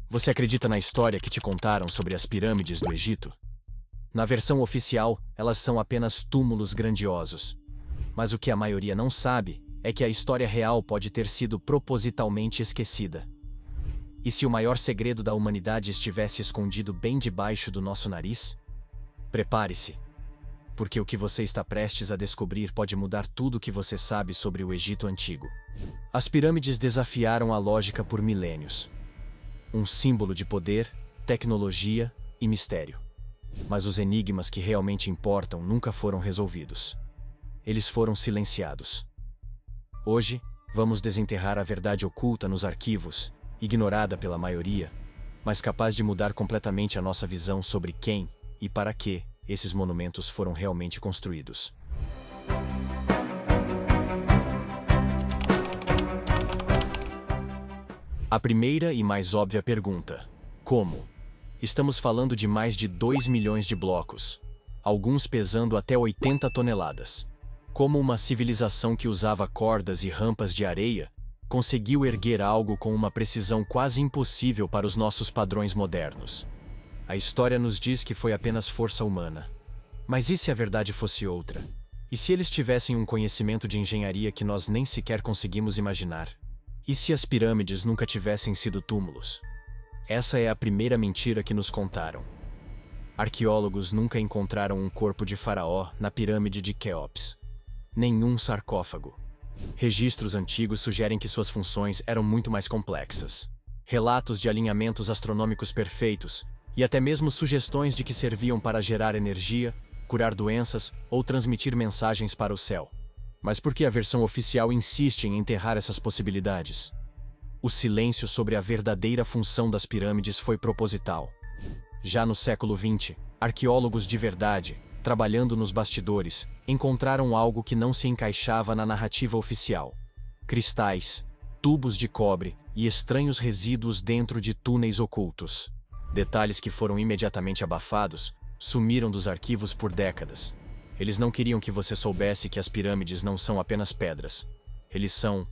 Você acredita na história que te contaram sobre as pirâmides do Egito? Na versão oficial, elas são apenas túmulos grandiosos. Mas o que a maioria não sabe é que a história real pode ter sido propositalmente esquecida. E se o maior segredo da humanidade estivesse escondido bem debaixo do nosso nariz? Prepare-se, porque o que você está prestes a descobrir pode mudar tudo o que você sabe sobre o Egito Antigo. As pirâmides desafiaram a lógica por milênios. Um símbolo de poder, tecnologia e mistério. Mas os enigmas que realmente importam nunca foram resolvidos. Eles foram silenciados. Hoje, vamos desenterrar a verdade oculta nos arquivos, ignorada pela maioria, mas capaz de mudar completamente a nossa visão sobre quem e para que esses monumentos foram realmente construídos. A primeira e mais óbvia pergunta: como? Estamos falando de mais de 2 milhões de blocos, alguns pesando até 80 toneladas. Como uma civilização que usava cordas e rampas de areia conseguiu erguer algo com uma precisão quase impossível para os nossos padrões modernos? A história nos diz que foi apenas força humana. Mas e se a verdade fosse outra? E se eles tivessem um conhecimento de engenharia que nós nem sequer conseguimos imaginar? E se as pirâmides nunca tivessem sido túmulos? Essa é a primeira mentira que nos contaram. Arqueólogos nunca encontraram um corpo de faraó na pirâmide de Quéops. Nenhum sarcófago. Registros antigos sugerem que suas funções eram muito mais complexas. Relatos de alinhamentos astronômicos perfeitos, e até mesmo sugestões de que serviam para gerar energia, curar doenças ou transmitir mensagens para o céu. Mas por que a versão oficial insiste em enterrar essas possibilidades? O silêncio sobre a verdadeira função das pirâmides foi proposital. Já no século XX, arqueólogos de verdade, trabalhando nos bastidores, encontraram algo que não se encaixava na narrativa oficial. Cristais, tubos de cobre e estranhos resíduos dentro de túneis ocultos. Detalhes que foram imediatamente abafados, sumiram dos arquivos por décadas. Eles não queriam que você soubesse que as pirâmides não são apenas pedras. Eles são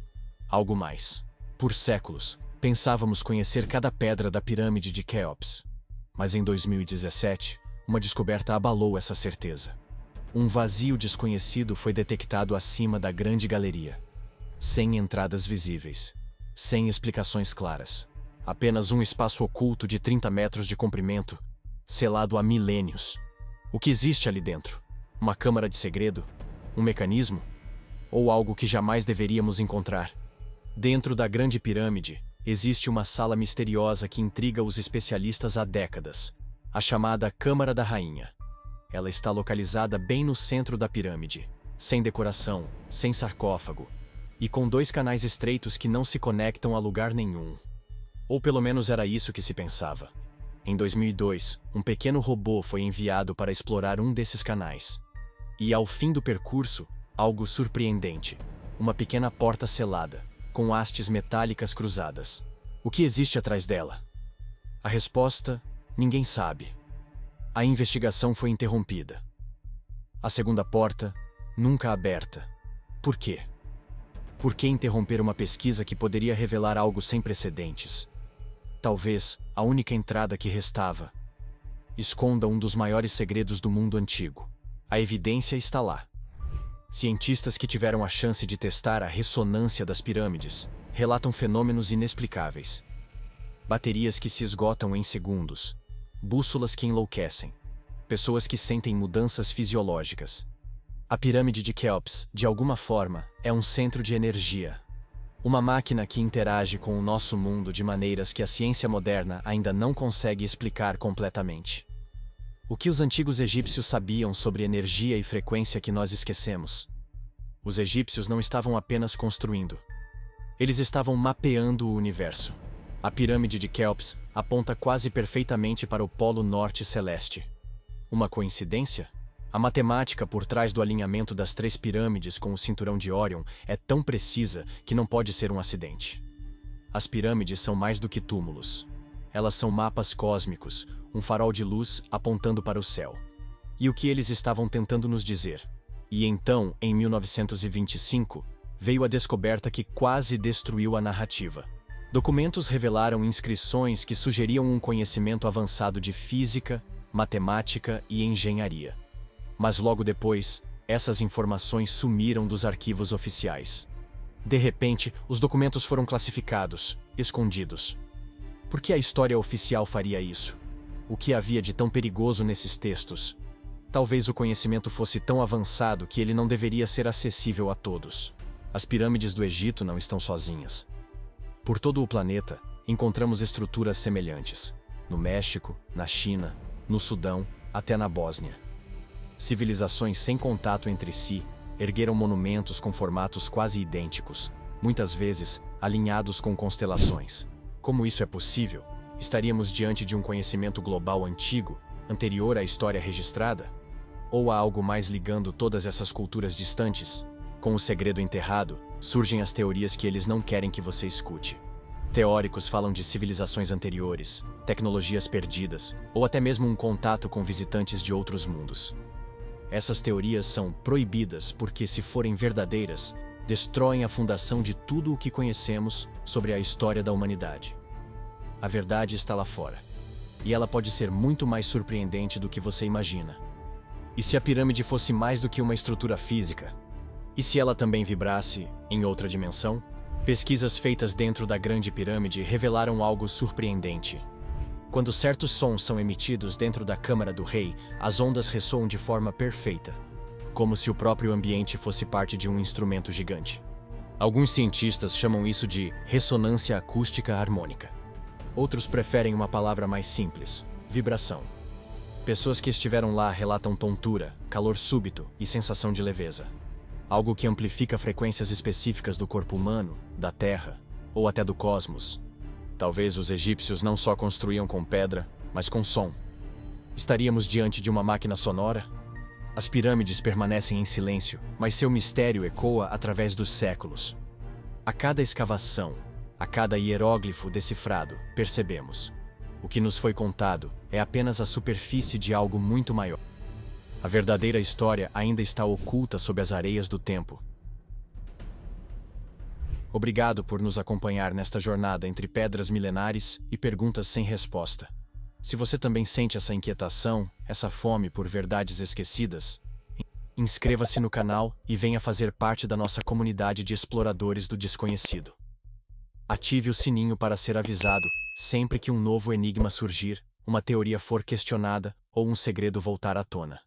algo mais. Por séculos, pensávamos conhecer cada pedra da pirâmide de Quéops. Mas em 2017, uma descoberta abalou essa certeza. Um vazio desconhecido foi detectado acima da grande galeria. Sem entradas visíveis. Sem explicações claras. Apenas um espaço oculto de 30 metros de comprimento, selado há milênios. O que existe ali dentro? Uma câmara de segredo? Um mecanismo? Ou algo que jamais deveríamos encontrar? Dentro da Grande Pirâmide, existe uma sala misteriosa que intriga os especialistas há décadas. A chamada Câmara da Rainha. Ela está localizada bem no centro da pirâmide, sem decoração, sem sarcófago, e com 2 canais estreitos que não se conectam a lugar nenhum. Ou pelo menos era isso que se pensava. Em 2002, um pequeno robô foi enviado para explorar um desses canais. E ao fim do percurso, algo surpreendente. Uma pequena porta selada, com hastes metálicas cruzadas. O que existe atrás dela? A resposta: ninguém sabe. A investigação foi interrompida. A segunda porta, nunca aberta. Por quê? Por que interromper uma pesquisa que poderia revelar algo sem precedentes? Talvez a única entrada que restava esconda um dos maiores segredos do mundo antigo. A evidência está lá. Cientistas que tiveram a chance de testar a ressonância das pirâmides relatam fenômenos inexplicáveis. Baterias que se esgotam em segundos. Bússolas que enlouquecem. Pessoas que sentem mudanças fisiológicas. A pirâmide de Quéops, de alguma forma, é um centro de energia. Uma máquina que interage com o nosso mundo de maneiras que a ciência moderna ainda não consegue explicar completamente. O que os antigos egípcios sabiam sobre energia e frequência que nós esquecemos? Os egípcios não estavam apenas construindo. Eles estavam mapeando o universo. A pirâmide de Quéops aponta quase perfeitamente para o Polo Norte celeste. Uma coincidência? A matemática por trás do alinhamento das 3 pirâmides com o cinturão de Órion é tão precisa que não pode ser um acidente. As pirâmides são mais do que túmulos. Elas são mapas cósmicos, um farol de luz apontando para o céu. E o que eles estavam tentando nos dizer? E então, em 1925, veio a descoberta que quase destruiu a narrativa. Documentos revelaram inscrições que sugeriam um conhecimento avançado de física, matemática e engenharia. Mas logo depois, essas informações sumiram dos arquivos oficiais. De repente, os documentos foram classificados, escondidos. Por que a história oficial faria isso? O que havia de tão perigoso nesses textos? Talvez o conhecimento fosse tão avançado que ele não deveria ser acessível a todos. As pirâmides do Egito não estão sozinhas. Por todo o planeta, encontramos estruturas semelhantes. No México, na China, no Sudão, até na Bósnia. Civilizações sem contato entre si ergueram monumentos com formatos quase idênticos, muitas vezes alinhados com constelações. Como isso é possível? Estaríamos diante de um conhecimento global antigo, anterior à história registrada? Ou há algo mais ligando todas essas culturas distantes? Com o segredo enterrado, surgem as teorias que eles não querem que você escute. Teóricos falam de civilizações anteriores, tecnologias perdidas, ou até mesmo um contato com visitantes de outros mundos. Essas teorias são proibidas porque, se forem verdadeiras, destroem a fundação de tudo o que conhecemos sobre a história da humanidade. A verdade está lá fora, e ela pode ser muito mais surpreendente do que você imagina. E se a pirâmide fosse mais do que uma estrutura física? E se ela também vibrasse em outra dimensão? Pesquisas feitas dentro da Grande Pirâmide revelaram algo surpreendente. Quando certos sons são emitidos dentro da Câmara do Rei, as ondas ressoam de forma perfeita, como se o próprio ambiente fosse parte de um instrumento gigante. Alguns cientistas chamam isso de ressonância acústica harmônica. Outros preferem uma palavra mais simples: vibração. Pessoas que estiveram lá relatam tontura, calor súbito e sensação de leveza. Algo que amplifica frequências específicas do corpo humano, da Terra, ou até do cosmos. Talvez os egípcios não só construíam com pedra, mas com som. Estaríamos diante de uma máquina sonora? As pirâmides permanecem em silêncio, mas seu mistério ecoa através dos séculos. A cada escavação, a cada hieróglifo decifrado, percebemos: o que nos foi contado é apenas a superfície de algo muito maior. A verdadeira história ainda está oculta sob as areias do tempo. Obrigado por nos acompanhar nesta jornada entre pedras milenares e perguntas sem resposta. Se você também sente essa inquietação, essa fome por verdades esquecidas, inscreva-se no canal e venha fazer parte da nossa comunidade de exploradores do desconhecido. Ative o sininho para ser avisado sempre que um novo enigma surgir, uma teoria for questionada ou um segredo voltar à tona.